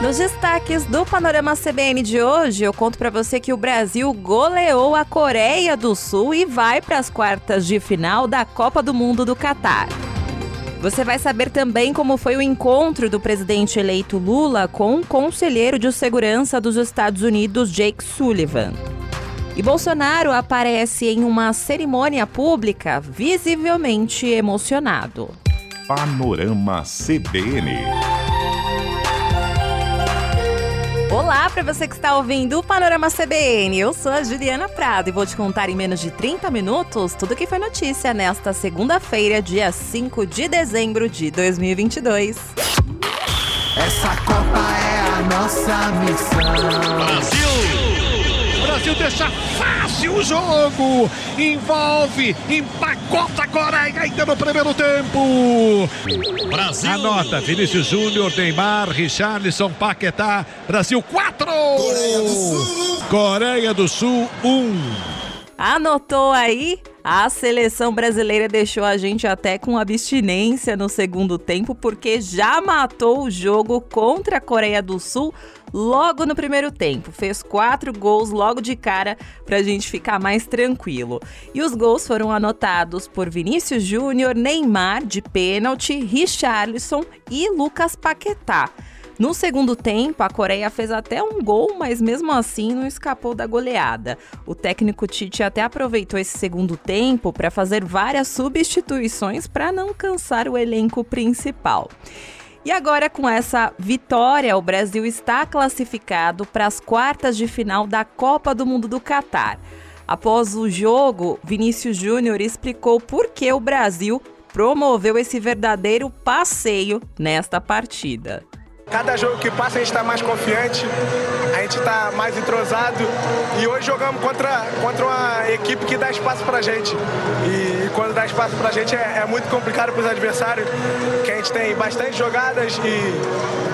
Nos destaques do Panorama CBN de hoje, eu conto pra você que o Brasil goleou a Coreia do Sul e vai para as quartas de final da Copa do Mundo do Catar. Você vai saber também como foi o encontro do presidente eleito Lula com o conselheiro de segurança dos Estados Unidos, Jake Sullivan. E Bolsonaro aparece em uma cerimônia pública visivelmente emocionado. Panorama CBN. Olá para você que está ouvindo o Panorama CBN. Eu sou a Juliana Prado e vou te contar em menos de 30 minutos tudo que foi notícia nesta segunda-feira, dia 5 de dezembro de 2022. Essa Copa é a nossa missão. O Brasil deixa fácil o jogo, envolve, empacota a Coreia ainda no primeiro tempo. Brasil. Anota, Vinícius Júnior, Neymar, Richarlison, Paquetá. Brasil 4. Coreia do Sul 1. Anotou aí? A seleção brasileira deixou a gente até com abstinência no segundo tempo, porque já matou o jogo contra a Coreia do Sul logo no primeiro tempo. Fez 4 gols logo de cara pra gente ficar mais tranquilo. E os gols foram anotados por Vinícius Júnior, Neymar de pênalti, Richarlison e Lucas Paquetá. No segundo tempo, a Coreia fez até um gol, mas mesmo assim não escapou da goleada. O técnico Tite até aproveitou esse segundo tempo para fazer várias substituições para não cansar o elenco principal. E agora, com essa vitória, o Brasil está classificado para as quartas de final da Copa do Mundo do Catar. Após o jogo, Vinícius Júnior explicou por que o Brasil promoveu esse verdadeiro passeio nesta partida. Cada jogo que passa a gente está mais confiante, a gente está mais entrosado e hoje jogamos contra uma equipe que dá espaço pra gente. E quando dá espaço pra gente é muito complicado para os adversários, que a gente tem bastante jogadas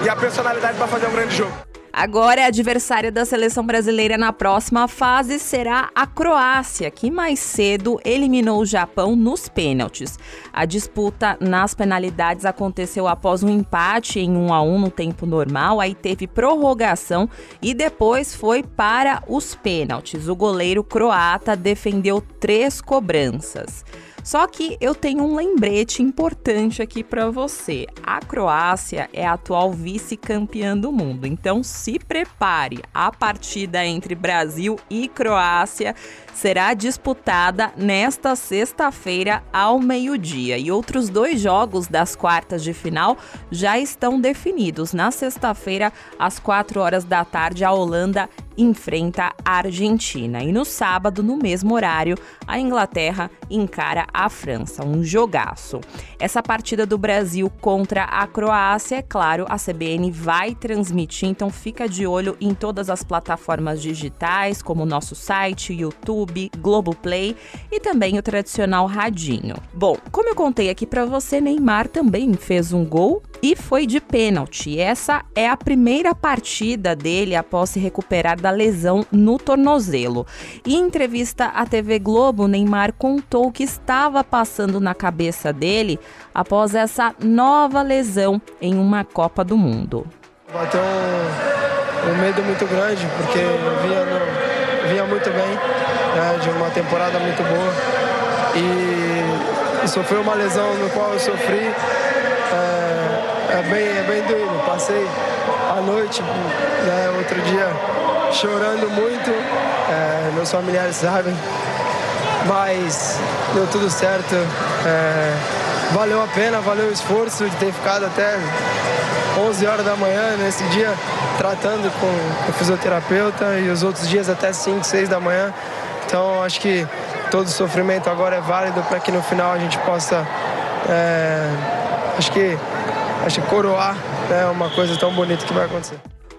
e a personalidade para fazer um grande jogo. Agora, a adversária da seleção brasileira na próxima fase será a Croácia, que mais cedo eliminou o Japão nos pênaltis. A disputa nas penalidades aconteceu após um empate em 1-1 no tempo normal, aí teve prorrogação e depois foi para os pênaltis. O goleiro croata defendeu 3 cobranças. Só que eu tenho um lembrete importante aqui para você. A Croácia é a atual vice-campeã do mundo, então se prepare. A partida entre Brasil e Croácia será disputada nesta sexta-feira ao meio-dia. E outros 2 jogos das quartas de final já estão definidos. Na sexta-feira, às 4 horas da tarde, a Holanda enfrenta a Argentina. E no sábado, no mesmo horário, a Inglaterra encara a França. Um jogaço. Essa partida do Brasil contra a Croácia, é claro, a CBN vai transmitir, então fica de olho em todas as plataformas digitais, como o nosso site, YouTube, Globoplay e também o tradicional radinho. Bom, como eu contei aqui pra você, Neymar também fez um gol e foi de pênalti. Essa é a primeira partida dele após se recuperar da lesão no tornozelo. E em entrevista à TV Globo, Neymar contou o que estava passando na cabeça dele após essa nova lesão em uma Copa do Mundo. Bateu um medo muito grande, porque vinha muito bem, né, de uma temporada muito boa. E sofreu uma lesão no qual eu sofri. É bem doído. Passei a noite, né, outro dia, chorando muito. Meus familiares sabem, mas deu tudo certo. Valeu a pena, valeu o esforço de ter ficado até 11 horas da manhã nesse dia tratando com o fisioterapeuta e os outros dias até 5, 6 da manhã. Então acho que todo o sofrimento agora é válido para que no final a gente possa acho que coroar, né, uma coisa tão bonita que vai acontecer.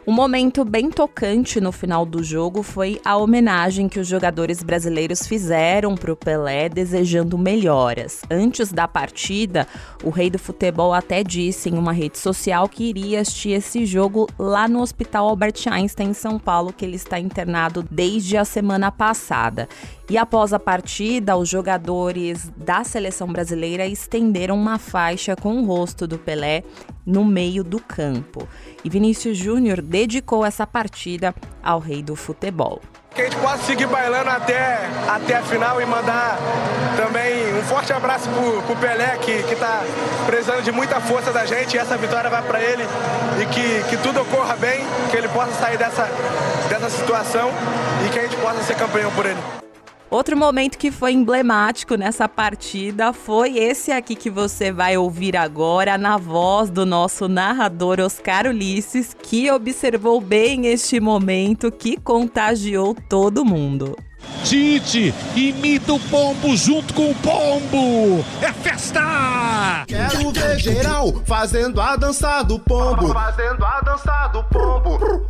Um momento bem tocante no final do jogo foi a homenagem que os jogadores brasileiros fizeram para o Pelé, desejando melhoras. Antes da partida, o rei do futebol até disse em uma rede social que iria assistir esse jogo lá no Hospital Albert Einstein, em São Paulo, que ele está internado desde a semana passada. E após a partida, os jogadores da seleção brasileira estenderam uma faixa com o rosto do Pelé no meio do campo. E Vinícius Júnior dedicou essa partida ao rei do futebol. Que a gente possa seguir bailando até a final e mandar também um forte abraço pro Pelé, que tá precisando de muita força da gente, e essa vitória vai para ele, e que tudo ocorra bem, que ele possa sair dessa situação e que a gente possa ser campeão por ele. Outro momento que foi emblemático nessa partida foi esse aqui que você vai ouvir agora, na voz do nosso narrador Oscar Ulisses, que observou bem este momento que contagiou todo mundo. Tite imita o pombo junto com o pombo. É festa! Quero ver geral fazendo a dança do pombo. Fazendo a dança do pombo.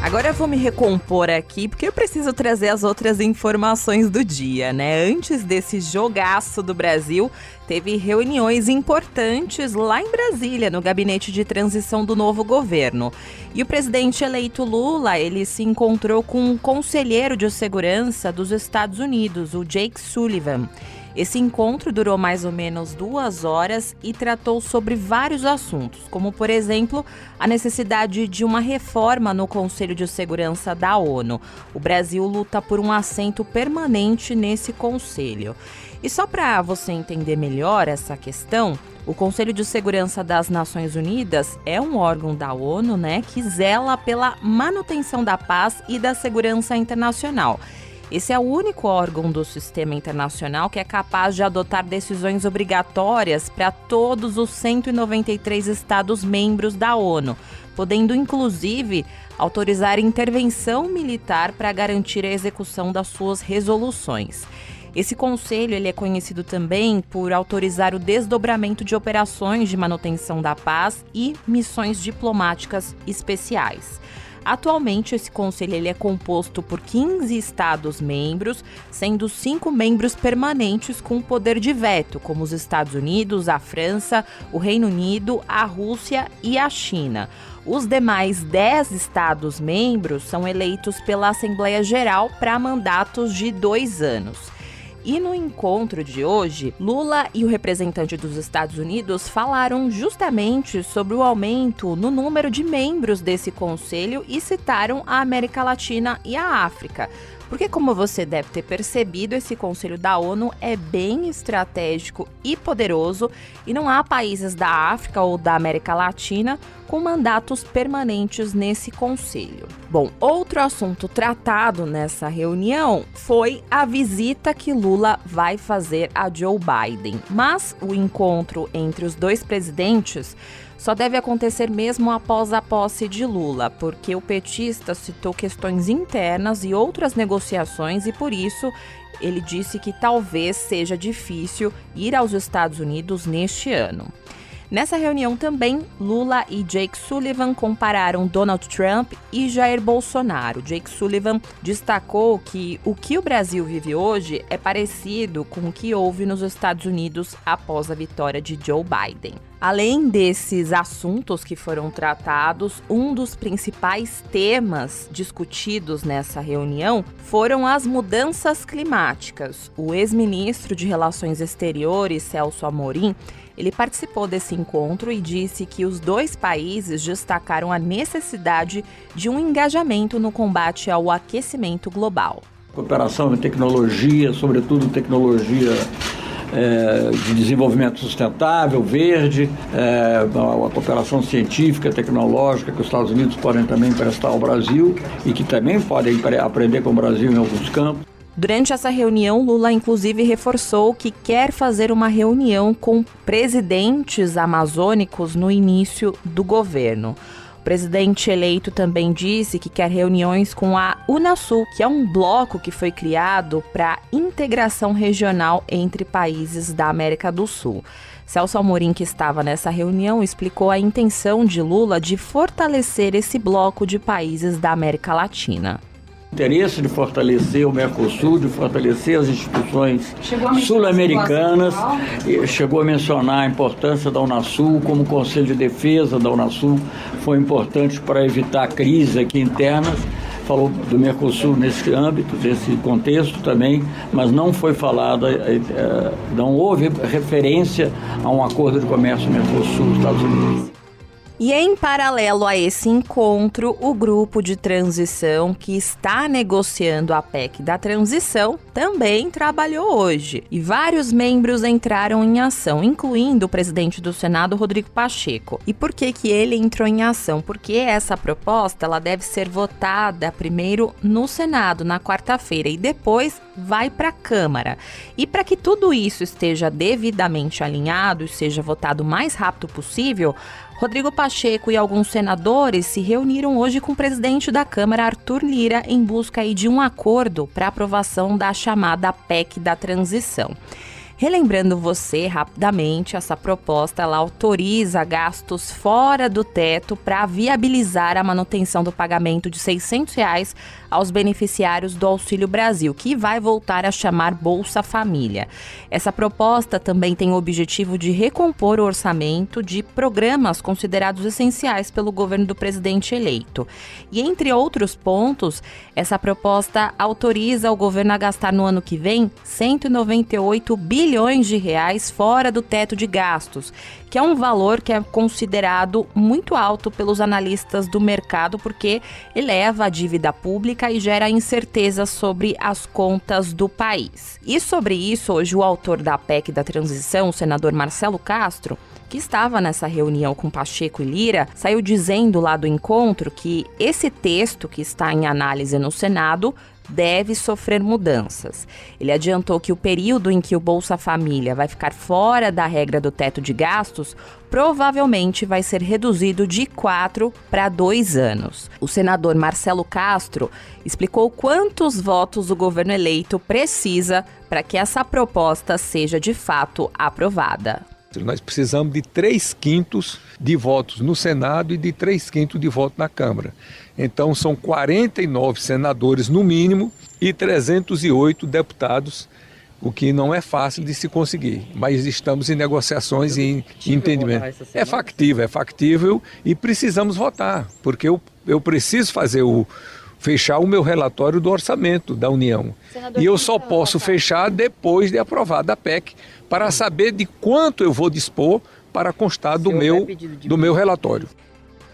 Agora eu vou me recompor aqui, porque eu preciso trazer as outras informações do dia, né? Antes desse jogaço do Brasil, teve reuniões importantes lá em Brasília, no gabinete de transição do novo governo. E o presidente eleito Lula, ele se encontrou com um conselheiro de segurança dos Estados Unidos, o Jake Sullivan. Esse encontro durou mais ou menos 2 horas e tratou sobre vários assuntos, como, por exemplo, a necessidade de uma reforma no Conselho de Segurança da ONU. O Brasil luta por um assento permanente nesse conselho. E só para você entender melhor essa questão, o Conselho de Segurança das Nações Unidas é um órgão da ONU, né, que zela pela manutenção da paz e da segurança internacional. Esse é o único órgão do sistema internacional que é capaz de adotar decisões obrigatórias para todos os 193 Estados-membros da ONU, podendo inclusive autorizar intervenção militar para garantir a execução das suas resoluções. Esse conselho ele é conhecido também por autorizar o desdobramento de operações de manutenção da paz e missões diplomáticas especiais. Atualmente, esse conselho ele é composto por 15 Estados-membros, sendo 5 membros permanentes com poder de veto, como os Estados Unidos, a França, o Reino Unido, a Rússia e a China. Os demais 10 Estados-membros são eleitos pela Assembleia Geral para mandatos de 2 anos. E no encontro de hoje, Lula e o representante dos Estados Unidos falaram justamente sobre o aumento no número de membros desse conselho e citaram a América Latina e a África. Porque, como você deve ter percebido, esse Conselho da ONU é bem estratégico e poderoso e não há países da África ou da América Latina com mandatos permanentes nesse conselho. Bom, outro assunto tratado nessa reunião foi a visita que Lula vai fazer a Joe Biden. Mas o encontro entre os dois presidentes só deve acontecer mesmo após a posse de Lula, porque o petista citou questões internas e outras negociações e, por isso, ele disse que talvez seja difícil ir aos Estados Unidos neste ano. Nessa reunião também, Lula e Jake Sullivan compararam Donald Trump e Jair Bolsonaro. Jake Sullivan destacou que o Brasil vive hoje é parecido com o que houve nos Estados Unidos após a vitória de Joe Biden. Além desses assuntos que foram tratados, um dos principais temas discutidos nessa reunião foram as mudanças climáticas. O ex-ministro de Relações Exteriores, Celso Amorim, ele participou desse encontro e disse que os dois países destacaram a necessidade de um engajamento no combate ao aquecimento global. Cooperação em tecnologia, sobretudo tecnologia de desenvolvimento sustentável, verde, a cooperação científica, tecnológica que os Estados Unidos podem também prestar ao Brasil e que também podem aprender com o Brasil em alguns campos. Durante essa reunião, Lula inclusive reforçou que quer fazer uma reunião com presidentes amazônicos no início do governo. O presidente eleito também disse que quer reuniões com a Unasul, que é um bloco que foi criado para integração regional entre países da América do Sul. Celso Amorim, que estava nessa reunião, explicou a intenção de Lula de fortalecer esse bloco de países da América Latina. Interesse de fortalecer o Mercosul, de fortalecer as instituições sul-americanas, chegou a mencionar a importância da Unasul, como o Conselho de Defesa da Unasul foi importante para evitar crise aqui internas, falou do Mercosul nesse âmbito, desse contexto também, mas não foi falada, não houve referência a um acordo de comércio Mercosul-Estados Unidos. E em paralelo a esse encontro, o grupo de transição que está negociando a PEC da transição também trabalhou hoje. E vários membros entraram em ação, incluindo o presidente do Senado, Rodrigo Pacheco. E por que ele entrou em ação? Porque essa proposta ela deve ser votada primeiro no Senado, na quarta-feira, e depois vai para a Câmara. E para que tudo isso esteja devidamente alinhado e seja votado o mais rápido possível, Rodrigo Pacheco e alguns senadores se reuniram hoje com o presidente da Câmara, Arthur Lira, em busca aí de um acordo para aprovação da chamada PEC da transição. Relembrando você, rapidamente, essa proposta ela autoriza gastos fora do teto para viabilizar a manutenção do pagamento de R$ 600 aos beneficiários do Auxílio Brasil, que vai voltar a chamar Bolsa Família. Essa proposta também tem o objetivo de recompor o orçamento de programas considerados essenciais pelo governo do presidente eleito. E, entre outros pontos, essa proposta autoriza o governo a gastar no ano que vem 198 bilhões de reais fora do teto de gastos, que é um valor que é considerado muito alto pelos analistas do mercado, porque eleva a dívida pública e gera incerteza sobre as contas do país. E sobre isso, hoje o autor da PEC da transição, o senador Marcelo Castro, que estava nessa reunião com Pacheco e Lira, saiu dizendo lá do encontro que esse texto que está em análise no Senado deve sofrer mudanças. Ele adiantou que o período em que o Bolsa Família vai ficar fora da regra do teto de gastos provavelmente vai ser reduzido de 4 para 2 anos. O senador Marcelo Castro explicou quantos votos o governo eleito precisa para que essa proposta seja de fato aprovada. Nós precisamos de 3/5 de votos no Senado e de 3/5 de votos na Câmara. Então são 49 senadores no mínimo e 308 deputados, o que não é fácil de se conseguir. Mas estamos em negociações e em entendimento. É factível e precisamos votar, porque eu preciso fechar o meu relatório do orçamento da União. E eu só posso fechar depois de aprovada a PEC, para saber de quanto eu vou dispor para constar do meu relatório.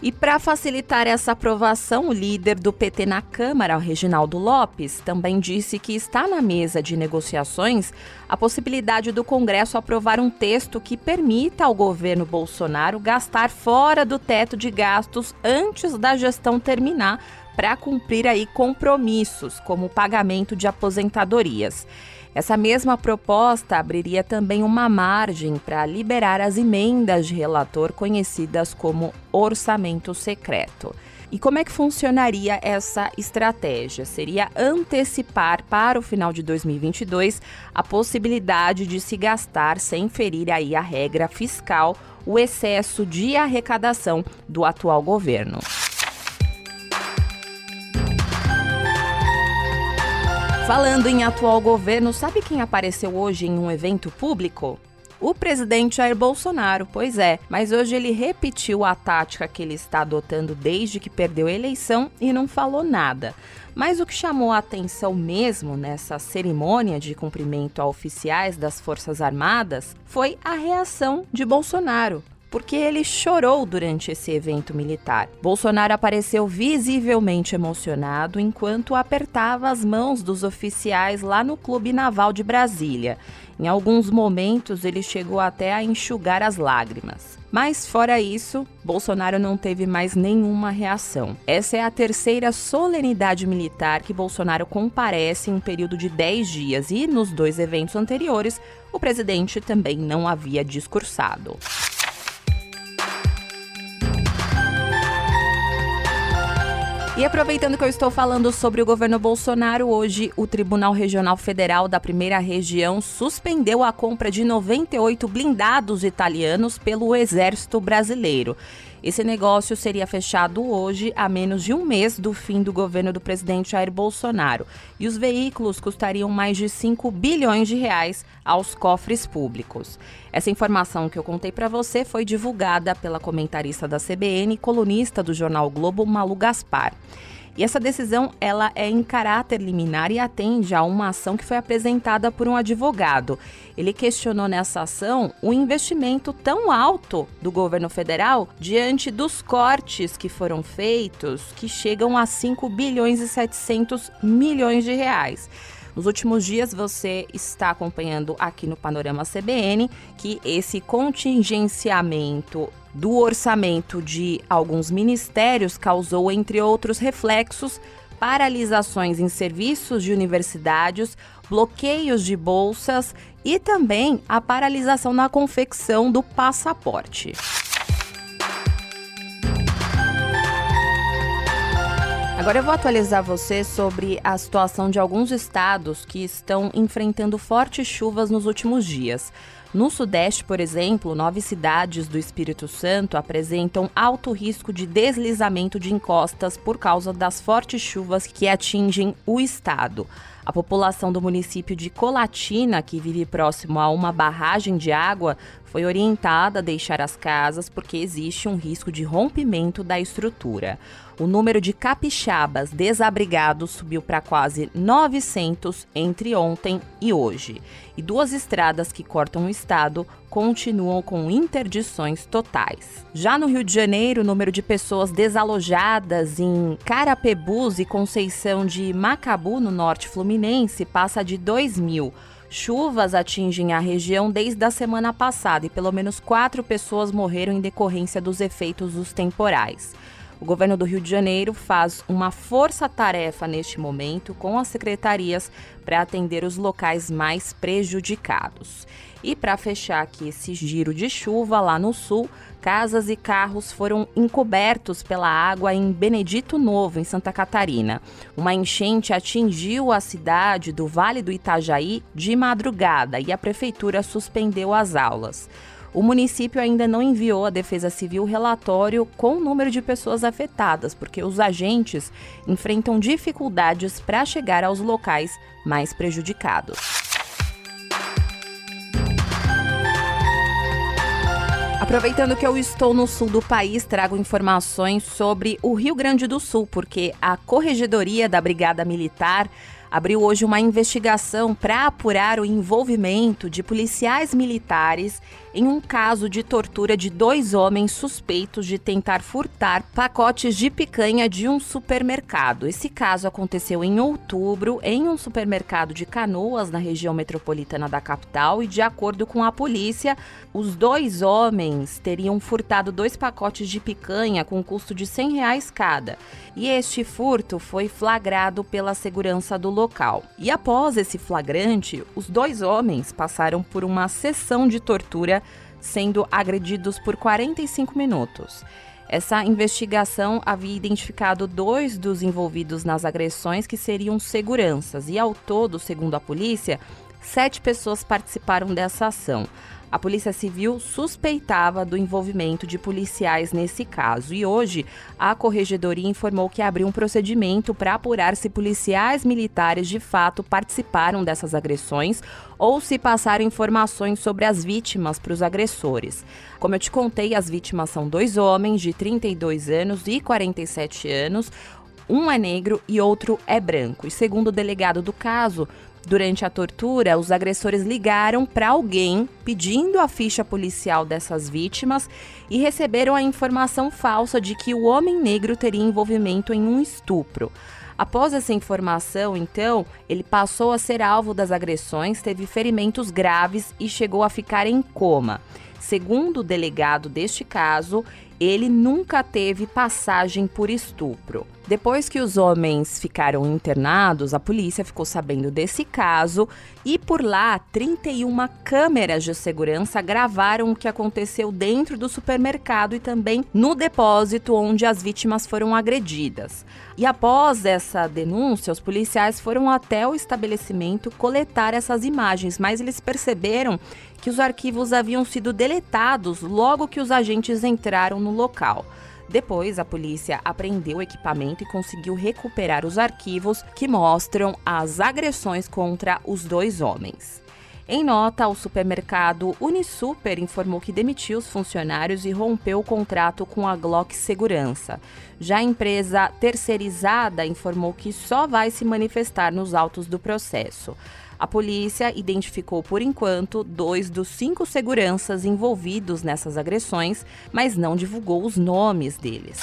E para facilitar essa aprovação, o líder do PT na Câmara, Reginaldo Lopes, também disse que está na mesa de negociações a possibilidade do Congresso aprovar um texto que permita ao governo Bolsonaro gastar fora do teto de gastos antes da gestão terminar, para cumprir aí compromissos, como o pagamento de aposentadorias. Essa mesma proposta abriria também uma margem para liberar as emendas de relator conhecidas como orçamento secreto. E como é que funcionaria essa estratégia? Seria antecipar para o final de 2022 a possibilidade de se gastar, sem ferir aí a regra fiscal, o excesso de arrecadação do atual governo. Falando em atual governo, sabe quem apareceu hoje em um evento público? O presidente Jair Bolsonaro, pois é, mas hoje ele repetiu a tática que ele está adotando desde que perdeu a eleição e não falou nada. Mas o que chamou a atenção mesmo nessa cerimônia de cumprimento a oficiais das Forças Armadas foi a reação de Bolsonaro, porque ele chorou durante esse evento militar. Bolsonaro apareceu visivelmente emocionado enquanto apertava as mãos dos oficiais lá no Clube Naval de Brasília. Em alguns momentos, ele chegou até a enxugar as lágrimas. Mas, fora isso, Bolsonaro não teve mais nenhuma reação. Essa é a terceira solenidade militar que Bolsonaro comparece em um período de 10 dias e, nos 2 eventos anteriores, o presidente também não havia discursado. E aproveitando que eu estou falando sobre o governo Bolsonaro, hoje o Tribunal Regional Federal da Primeira Região suspendeu a compra de 98 blindados italianos pelo Exército Brasileiro. Esse negócio seria fechado hoje, a menos de um mês do fim do governo do presidente Jair Bolsonaro. E os veículos custariam mais de 5 bilhões de reais aos cofres públicos. Essa informação que eu contei para você foi divulgada pela comentarista da CBN e colunista do jornal Globo, Malu Gaspar. E essa decisão ela é em caráter liminar e atende a uma ação que foi apresentada por um advogado. Ele questionou nessa ação o investimento tão alto do governo federal diante dos cortes que foram feitos, que chegam a 5 bilhões e 700 milhões de reais. Nos últimos dias, você está acompanhando aqui no Panorama CBN que esse contingenciamento do orçamento de alguns ministérios causou, entre outros reflexos, paralisações em serviços de universidades, bloqueios de bolsas e também a paralisação na confecção do passaporte. Agora eu vou atualizar você sobre a situação de alguns estados que estão enfrentando fortes chuvas nos últimos dias. No Sudeste, por exemplo, 9 cidades do Espírito Santo apresentam alto risco de deslizamento de encostas por causa das fortes chuvas que atingem o estado. A população do município de Colatina, que vive próximo a uma barragem de água, foi orientada a deixar as casas porque existe um risco de rompimento da estrutura. O número de capixabas desabrigados subiu para quase 900 entre ontem e hoje. E 2 estradas que cortam o estado continuam com interdições totais. Já no Rio de Janeiro, o número de pessoas desalojadas em Carapebus e Conceição de Macabu, no norte fluminense, passa de 2.000. Chuvas atingem a região desde a semana passada e pelo menos 4 pessoas morreram em decorrência dos efeitos dos temporais. O governo do Rio de Janeiro faz uma força-tarefa neste momento com as secretarias para atender os locais mais prejudicados. E para fechar aqui esse giro de chuva lá no sul, casas e carros foram encobertos pela água em Benedito Novo, em Santa Catarina. Uma enchente atingiu a cidade do Vale do Itajaí de madrugada e a prefeitura suspendeu as aulas. O município ainda não enviou à Defesa Civil relatório com o número de pessoas afetadas, porque os agentes enfrentam dificuldades para chegar aos locais mais prejudicados. Aproveitando que eu estou no sul do país, trago informações sobre o Rio Grande do Sul, porque a Corregedoria da Brigada Militar abriu hoje uma investigação para apurar o envolvimento de policiais militares em um caso de tortura de 2 homens suspeitos de tentar furtar pacotes de picanha de um supermercado. Esse caso aconteceu em outubro em um supermercado de Canoas, na região metropolitana da capital, e de acordo com a polícia, os 2 homens teriam furtado 2 pacotes de picanha com custo de R$100 cada. E este furto foi flagrado pela segurança do local. E após esse flagrante, os 2 homens passaram por uma sessão de tortura, sendo agredidos por 45 minutos. Essa investigação havia identificado 2 dos envolvidos nas agressões que seriam seguranças e, ao todo, segundo a polícia, 7 pessoas participaram dessa ação. A Polícia Civil suspeitava do envolvimento de policiais nesse caso e hoje a Corregedoria informou que abriu um procedimento para apurar se policiais militares de fato participaram dessas agressões ou se passaram informações sobre as vítimas para os agressores. Como eu te contei, as vítimas são 2 homens de 32 anos e 47 anos, um é negro e outro é branco. E segundo o delegado do caso, durante a tortura, os agressores ligaram para alguém pedindo a ficha policial dessas vítimas e receberam a informação falsa de que o homem negro teria envolvimento em um estupro. Após essa informação, então, ele passou a ser alvo das agressões, teve ferimentos graves e chegou a ficar em coma. Segundo o delegado deste caso, ele nunca teve passagem por estupro. Depois que os homens ficaram internados, a polícia ficou sabendo desse caso e por lá 31 câmeras de segurança gravaram o que aconteceu dentro do supermercado e também no depósito onde as vítimas foram agredidas. E após essa denúncia, os policiais foram até o estabelecimento coletar essas imagens, mas eles perceberam que os arquivos haviam sido deletados logo que os agentes entraram no local. Depois, a polícia apreendeu o equipamento e conseguiu recuperar os arquivos que mostram as agressões contra os 2 homens. Em nota, o supermercado Unisuper informou que demitiu os funcionários e rompeu o contrato com a Glock Segurança. Já a empresa terceirizada informou que só vai se manifestar nos autos do processo. A polícia identificou, por enquanto, 2 dos 5 seguranças envolvidos nessas agressões, mas não divulgou os nomes deles.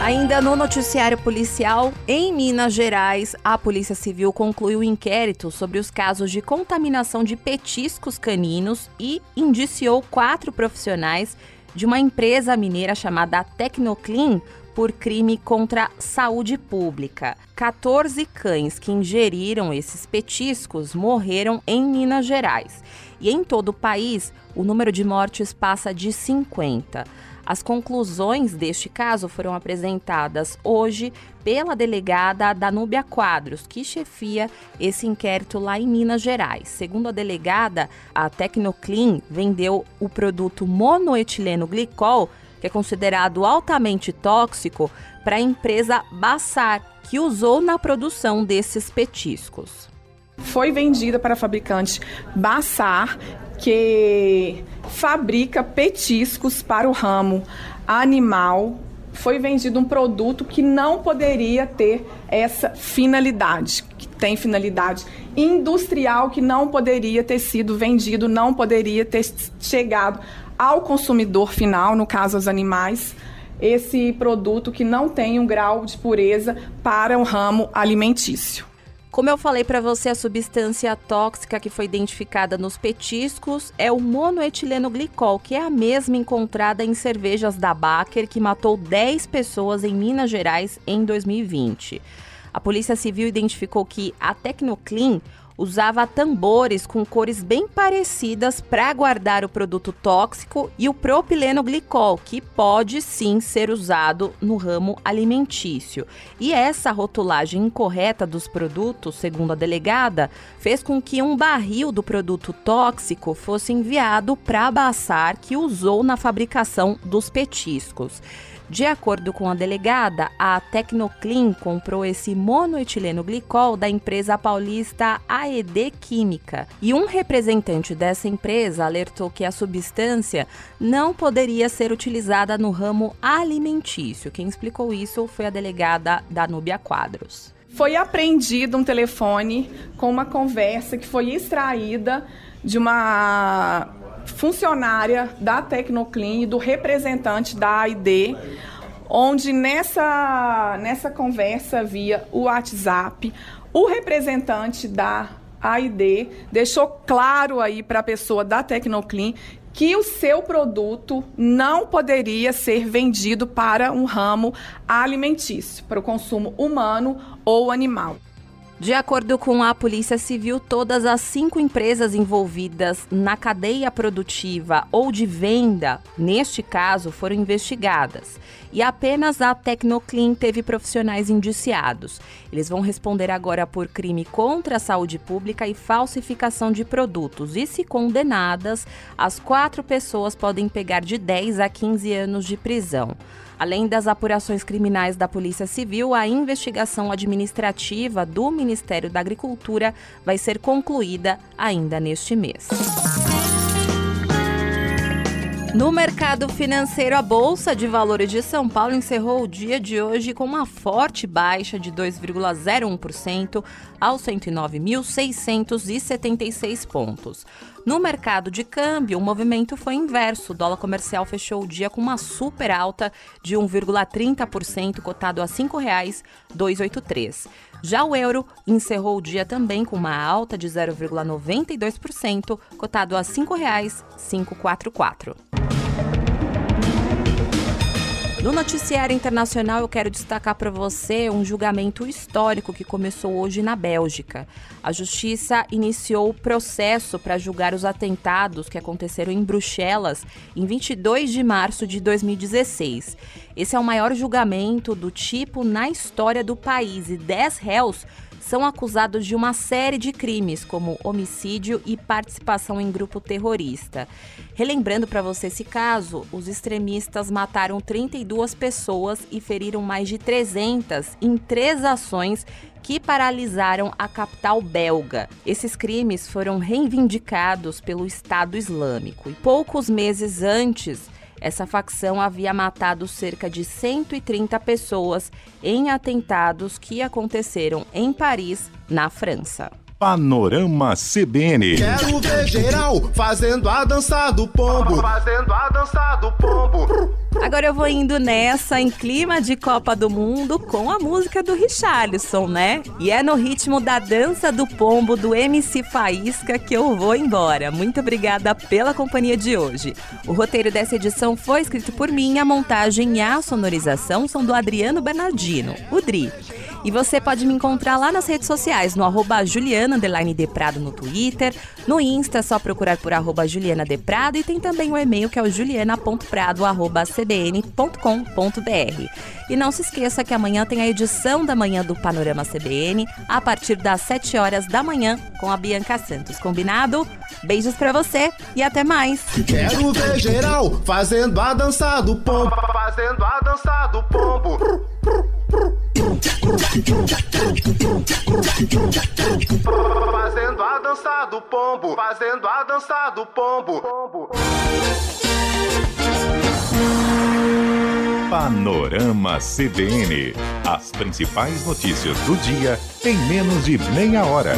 Ainda no noticiário policial, em Minas Gerais, a Polícia Civil concluiu o inquérito sobre os casos de contaminação de petiscos caninos e indiciou 4 profissionais de uma empresa mineira chamada Tecnoclean por crime contra a saúde pública. 14 cães que ingeriram esses petiscos morreram em Minas Gerais. E em todo o país, o número de mortes passa de 50. As conclusões deste caso foram apresentadas hoje pela delegada Danúbia Quadros, que chefia esse inquérito lá em Minas Gerais. Segundo a delegada, a Tecnoclean vendeu o produto monoetileno glicol, que é considerado altamente tóxico, para a empresa Bassar, que usou na produção desses petiscos. Foi vendida para a fabricante Bassar, que fabrica petiscos para o ramo animal. Foi vendido um produto que não poderia ter essa finalidade, que tem finalidade industrial, que não poderia ter sido vendido, não poderia ter chegado ao consumidor final, no caso os animais, esse produto que não tem um grau de pureza para o ramo alimentício. Como eu falei para você, a substância tóxica que foi identificada nos petiscos é o monoetileno glicol, que é a mesma encontrada em cervejas da Baker, que matou 10 pessoas em Minas Gerais em 2020. A Polícia Civil identificou que a Tecnoclean usava tambores com cores bem parecidas para guardar o produto tóxico e o propileno glicol, que pode sim ser usado no ramo alimentício. E essa rotulagem incorreta dos produtos, segundo a delegada, fez com que um barril do produto tóxico fosse enviado para a Bassar, que usou na fabricação dos petiscos. De acordo com a delegada, a Tecnoclean comprou esse monoetileno glicol da empresa paulista AED Química. E um representante dessa empresa alertou que a substância não poderia ser utilizada no ramo alimentício. Quem explicou isso foi a delegada Danúbia Quadros. Foi apreendido um telefone com uma conversa que foi extraída de uma funcionária da Tecnoclean e do representante da AID, onde nessa conversa via o WhatsApp, o representante da AID deixou claro aí para a pessoa da Tecnoclean que o seu produto não poderia ser vendido para um ramo alimentício, para o consumo humano ou animal. De acordo com a Polícia Civil, todas as 5 empresas envolvidas na cadeia produtiva ou de venda, neste caso, foram investigadas. E apenas a Tecnoclean teve profissionais indiciados. Eles vão responder agora por crime contra a saúde pública e falsificação de produtos. E se condenadas, as 4 pessoas podem pegar de 10 a 15 anos de prisão. Além das apurações criminais da Polícia Civil, a investigação administrativa do Ministério da Agricultura vai ser concluída ainda neste mês. No mercado financeiro, a Bolsa de Valores de São Paulo encerrou o dia de hoje com uma forte baixa de 2,01% aos 109.676 pontos. No mercado de câmbio, o movimento foi inverso. O dólar comercial fechou o dia com uma super alta de 1,30%, cotado a R$ 5,283. Já o euro encerrou o dia também com uma alta de 0,92%, cotado a R$ 5,544. No noticiário internacional, eu quero destacar para você um julgamento histórico que começou hoje na Bélgica. A justiça iniciou o processo para julgar os atentados que aconteceram em Bruxelas em 22 de março de 2016. Esse é o maior julgamento do tipo na história do país e 10 réus são acusados de uma série de crimes, como homicídio e participação em grupo terrorista. Relembrando para você esse caso, os extremistas mataram 32 pessoas e feriram mais de 300 em 3 ações que paralisaram a capital belga. Esses crimes foram reivindicados pelo Estado Islâmico. E poucos meses antes, essa facção havia matado cerca de 130 pessoas em atentados que aconteceram em Paris, na França. Panorama CBN. Quero ver geral fazendo a dança do pombo. Fazendo a dança do pombo. Agora eu vou indo nessa, em clima de Copa do Mundo, com a música do Richarlison, né? E é no ritmo da dança do pombo do MC Faísca que eu vou embora. Muito obrigada pela companhia de hoje. O roteiro dessa edição foi escrito por mim, a montagem e a sonorização são do Adriano Bernardino, o Dri. E você pode me encontrar lá nas redes sociais, no @Juliana_Deprado no Twitter, no Insta é só procurar por @JulianaDeprado e tem também o e-mail que é o juliana.prado@cbn.com.br. E não se esqueça que amanhã tem a edição da manhã do Panorama CBN, a partir das 7 horas da manhã, com a Bianca Santos. Combinado? Beijos pra você e até mais! Quero ver geral fazendo a dança do pombo. Fazendo a dança do pombo. Fazendo a dança do pombo. Fazendo a dança do pombo. Panorama CBN. As principais notícias do dia em menos de meia hora.